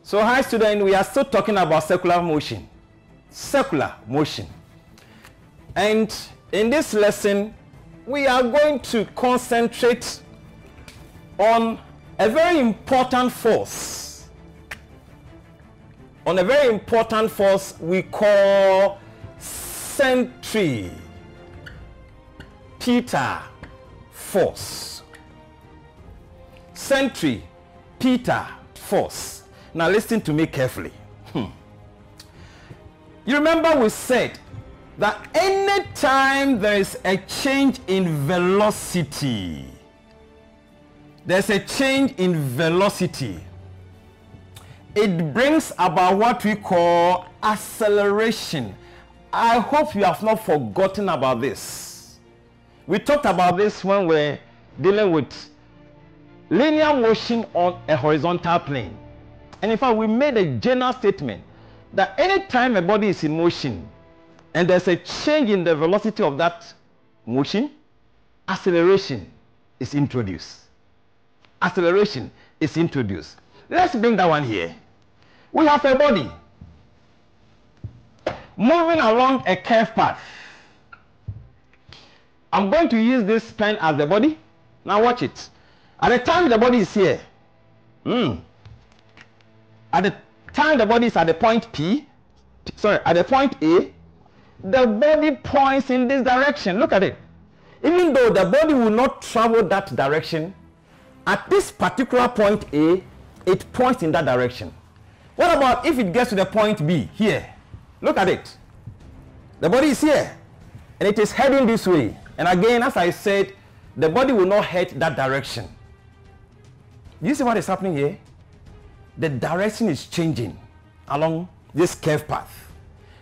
So hi students, we are still talking about circular motion. Circular motion. And in this lesson, we are going to concentrate on a very important force. On a very important force we call Centripetal Force. Centripetal Force. Now listen to me carefully. You remember we said that anytime there is a change in velocity, there's a change in velocity, it brings about what we call acceleration. I hope you have not forgotten about this. We talked about this when we're dealing with linear motion on a horizontal plane. And in fact, we made a general statement that anytime a body is in motion and there's a change in the velocity of that motion, acceleration is introduced. Acceleration is introduced. Let's bring that one here. We have a body moving along a curved path. I'm going to use this pen as the body. Now watch it. At the time the body is here, at the time the body is at the point at the point A, the body points in this direction. Look at it. Even though the body will not travel that direction, at this particular point A, it points in that direction. What about if it gets to the point B here? Look at it. The body is here and it is heading this way. And again, as I said, the body will not head that direction. You see what is happening here? The direction is changing along this curved path.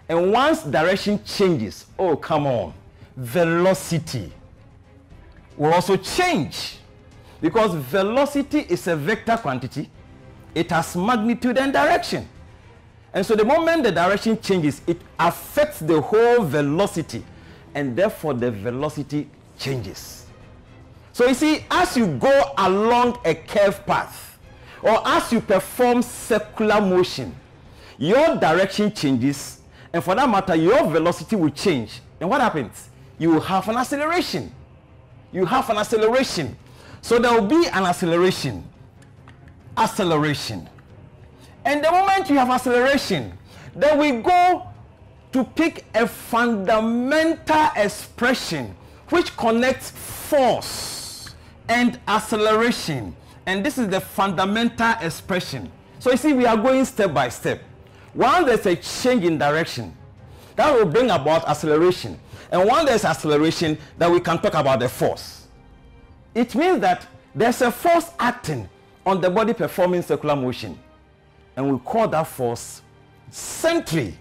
And once direction changes, oh come on, velocity will also change. Because velocity is a vector quantity. It has magnitude and direction. And so the moment the direction changes, it affects the whole velocity. And therefore the velocity changes. So you see, as you go along a curved path, or as you perform circular motion, your direction changes, and for that matter, your velocity will change. And what happens? You will have an acceleration. You have an acceleration. So there will be an acceleration. Acceleration. And the moment you have acceleration, then we go to pick a fundamental expression which connects force and acceleration. And this is the fundamental expression. So you see, we are going step by step. Once there's a change in direction, that will bring about acceleration. And once there's acceleration, then we can talk about the force. It means that there's a force acting on the body performing circular motion. And we call that force Centripetal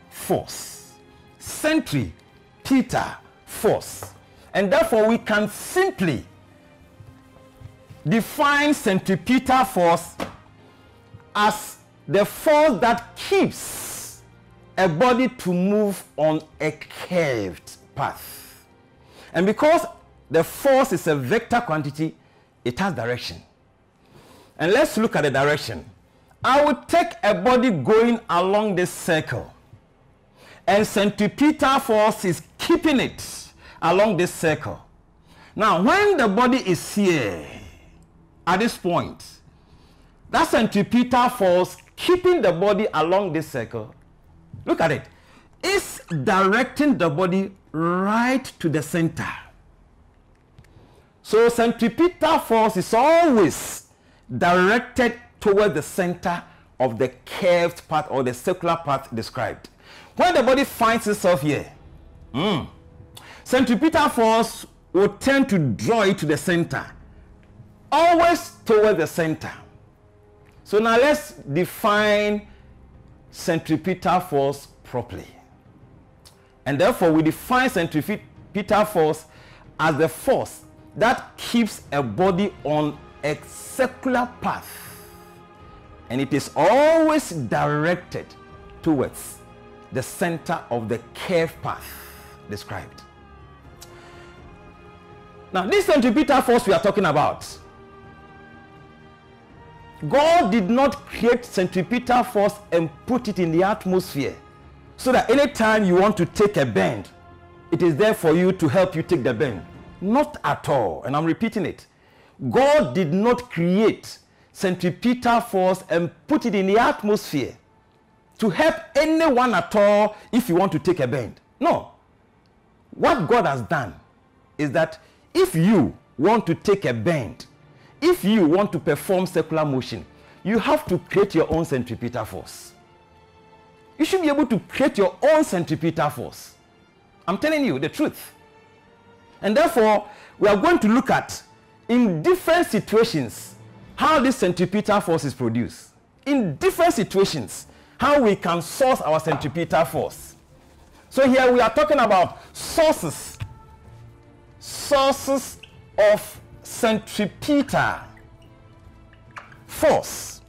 Force. Centripetal Force. And therefore we can simply define centripetal force as the force that keeps a body to move on a curved path. And because the force is a vector quantity, it has direction. And let's look at the direction. I will take a body going along this circle, and centripetal force is keeping it along this circle. Now when the body is here at this point, that centripetal force keeping the body along this circle, look at it, is directing the body right to the center. So centripetal force is always directed toward the center of the curved path or the circular path described. When the body finds itself here, centripetal force will tend to draw it to the center, always toward the center. So now let's define centripetal force properly. And therefore we define centripetal force as the force that keeps a body on a circular path, and it is always directed towards the center of the curved path described. Now this centripetal force we are talking about, God did not create centripetal force and put it in the atmosphere so that anytime you want to take a bend, it is there for you to help you take the bend. Not at all. And I'm repeating it. God did not create centripetal force and put it in the atmosphere to help anyone at all if you want to take a bend. No. What God has done is that if you want to take a bend, if you want to perform circular motion, you have to create your own centripetal force. You should be able to create your own centripetal force. I'm telling you the truth. And therefore, we are going to look at, in different situations, how this centripetal force is produced. In different situations, how we can source our centripetal force. So here we are talking about sources of centripetal force.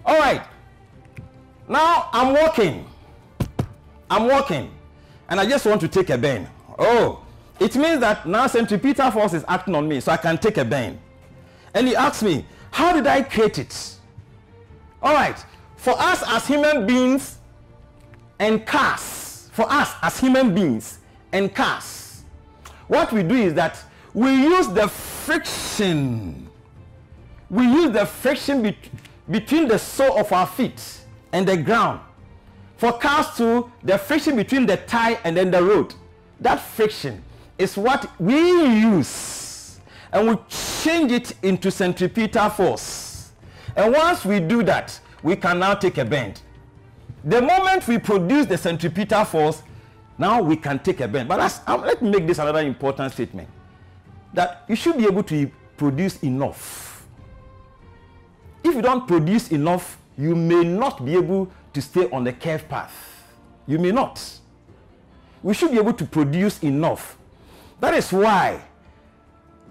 All right. Now I'm walking, and I just want to take a bend. Oh, it means that now centripetal force is acting on me, so I can take a bend. And he asks me, how did I create it? All right. For us as human beings and cars, what we do is that we use the friction. We use the friction between the sole of our feet and the ground. For cars too, the friction between the tire and then the road. That friction is what we use, and we change it into centripetal force. And once we do that, we can now take a bend. The moment we produce the centripetal force, now we can take a bend. But let me make this another important statement, that you should be able to produce enough. If you don't produce enough, you may not be able to stay on the curved path. You may not. We should be able to produce enough. That is why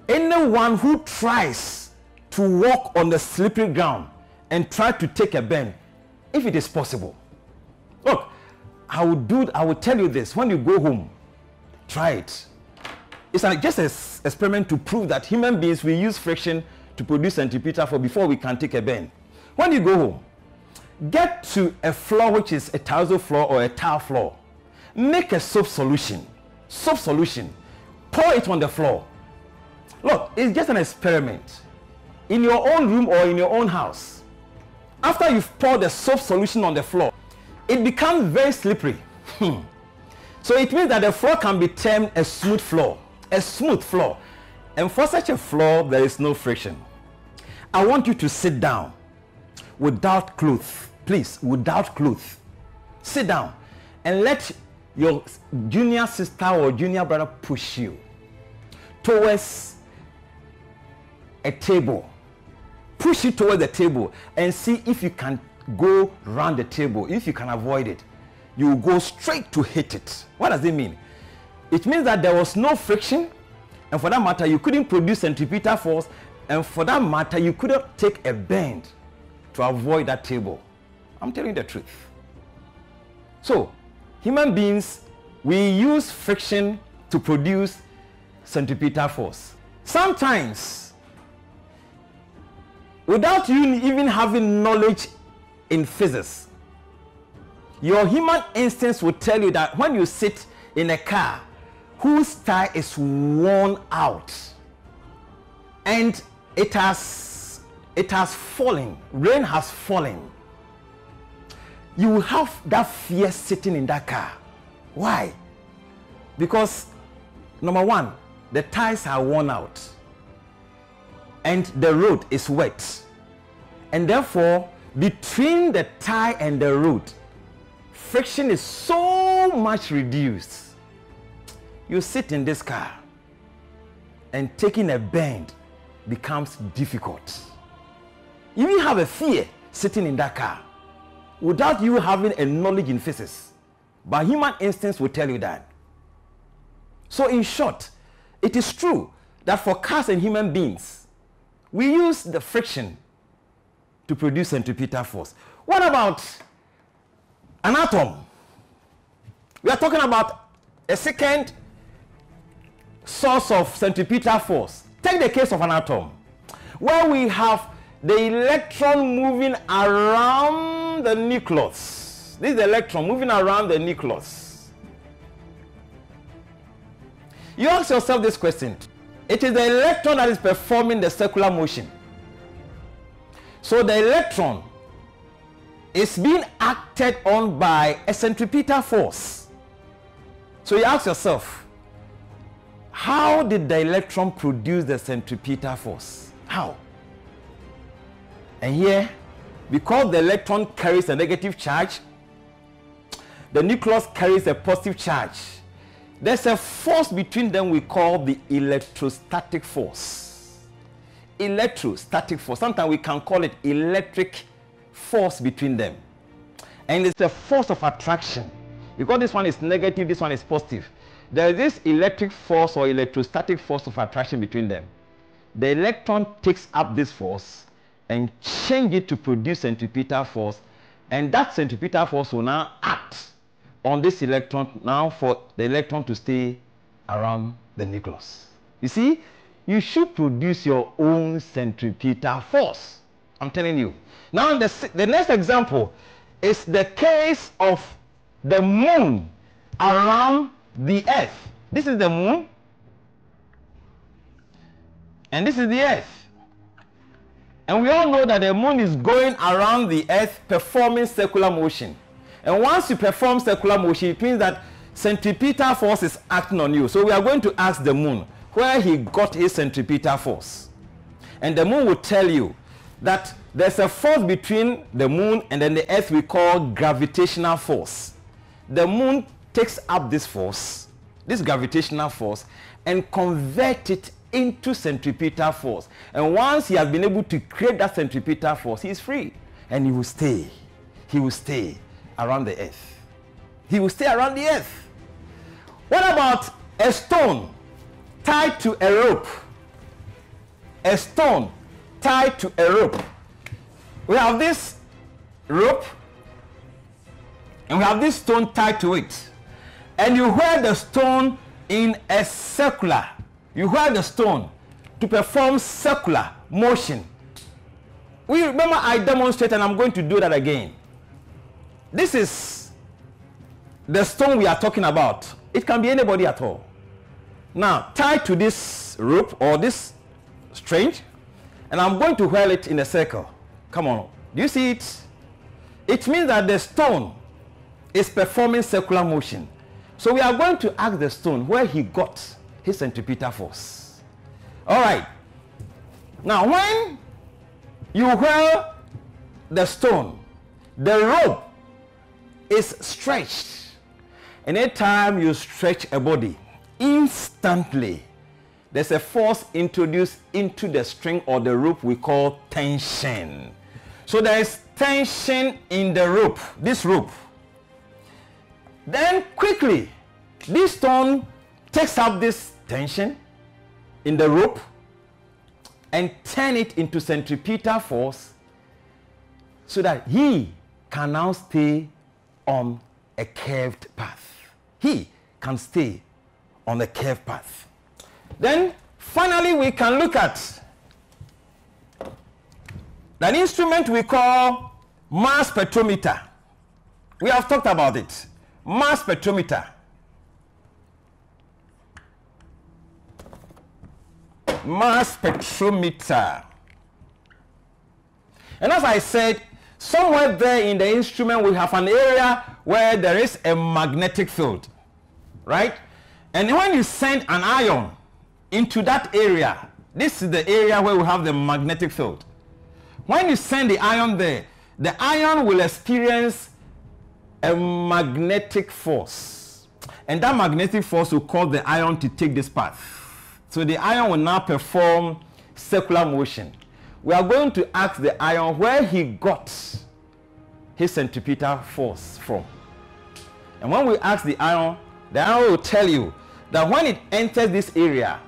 anyone who tries to walk on the slippery ground and try to take a bend, if it is possible. Look, I will tell you this. When you go home, try it. It's just an experiment to prove that human beings, we use friction to produce centripetal force before we can take a bend. When you go home, get to a floor which is a tile floor or a tile floor. Make a soap solution. Pour it on the floor. Look, it's just an experiment. In your own room or in your own house, after you've poured the soap solution on the floor, it becomes very slippery. So it means that the floor can be termed a smooth floor. A smooth floor. And for such a floor, there is no friction. I want you to sit down without clothes. Please, without clothes. Sit down and let your junior sister or junior brother push you towards a table. Push it towards the table and see if you can go around the table. If you can avoid it, you will go straight to hit it. What does it mean? It means that there was no friction, and for that matter, you couldn't produce centripetal force, and for that matter, you couldn't take a bend to avoid that table. I'm telling you the truth. So, human beings, we use friction to produce centripetal force. Sometimes, without you even having knowledge in physics, your human instincts will tell you that when you sit in a car whose tire is worn out and it has fallen, rain has fallen, you will have that fear sitting in that car. Why? Because number one, the tires are worn out and the road is wet, and therefore between the tire and the road, friction is so much reduced. You sit in this car and taking a bend becomes difficult. You will have a fear sitting in that car without you having a knowledge in physics, but human instincts will tell you that. So in short, it is true that for cars and human beings, we use the friction to produce centripetal force. What about an atom? We are talking about a second source of centripetal force. Take the case of an atom, where we have the electron moving around the nucleus. This is the electron moving around the nucleus. You ask yourself this question. It is the electron that is performing the circular motion. So the electron is being acted on by a centripetal force. So you ask yourself, how did the electron produce the centripetal force? How? And here, because the electron carries a negative charge, the nucleus carries a positive charge. There's a force between them we call the electrostatic force. Electrostatic force. Sometimes we can call it electric force between them. And it's a force of attraction. Because this one is negative, this one is positive. There is this electric force or electrostatic force of attraction between them. The electron takes up this force and change it to produce centripetal force, and that centripetal force will now act on this electron now for the electron to stay around the nucleus. You see, you should produce your own centripetal force. I'm telling you. Now the next example is the case of the moon around the earth. This is the moon and this is the earth. And we all know that the moon is going around the earth performing circular motion. And once you perform circular motion, it means that centripetal force is acting on you. So we are going to ask the moon where he got his centripetal force. And the moon will tell you that there's a force between the moon and then the earth we call gravitational force. The moon takes up this force, this gravitational force, and convert it into centripetal force. And once he has been able to create that centripetal force, he is free. And he will stay. He will stay around the earth. He will stay around the earth. What about a stone tied to a rope? A stone tied to a rope. We have this rope and we have this stone tied to it. And you wear the stone in a circular. You wear the stone to perform circular motion. We remember I demonstrated, and I'm going to do that again. This is the stone we are talking about. It can be anybody at all. Now, tied to this rope or this string, and I'm going to whirl it in a circle. Come on. Do you see it? It means that the stone is performing circular motion. So we are going to ask the stone where he got his centripetal force. All right. Now, when you whirl the stone, the rope is stretched. Anytime you stretch a body, instantly there's a force introduced into the string or the rope we call tension. So there is tension in the rope, this rope. Then quickly, this stone takes up this tension in the rope and turn it into centripetal force so that he can now stay on a curved path. He can stay on a curved path. Then finally we can look at an instrument we call mass spectrometer. We have talked about it. Mass spectrometer. Mass spectrometer. And as I said, somewhere there in the instrument we have an area where there is a magnetic field, right? And when you send an ion into that area, this is the area where we have the magnetic field. When you send the ion there, the ion will experience a magnetic force. And that magnetic force will cause the ion to take this path. So the ion will now perform circular motion. We are going to ask the ion where he got his centripetal force from. And when we ask the ion will tell you that when it enters this area,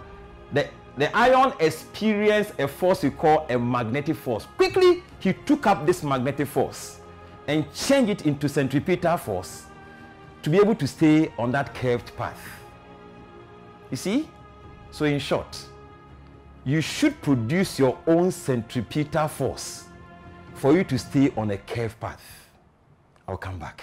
the ion experienced a force we call a magnetic force. Quickly, he took up this magnetic force and changed it into centripetal force to be able to stay on that curved path. You see? So in short, you should produce your own centripetal force for you to stay on a curved path. I'll come back.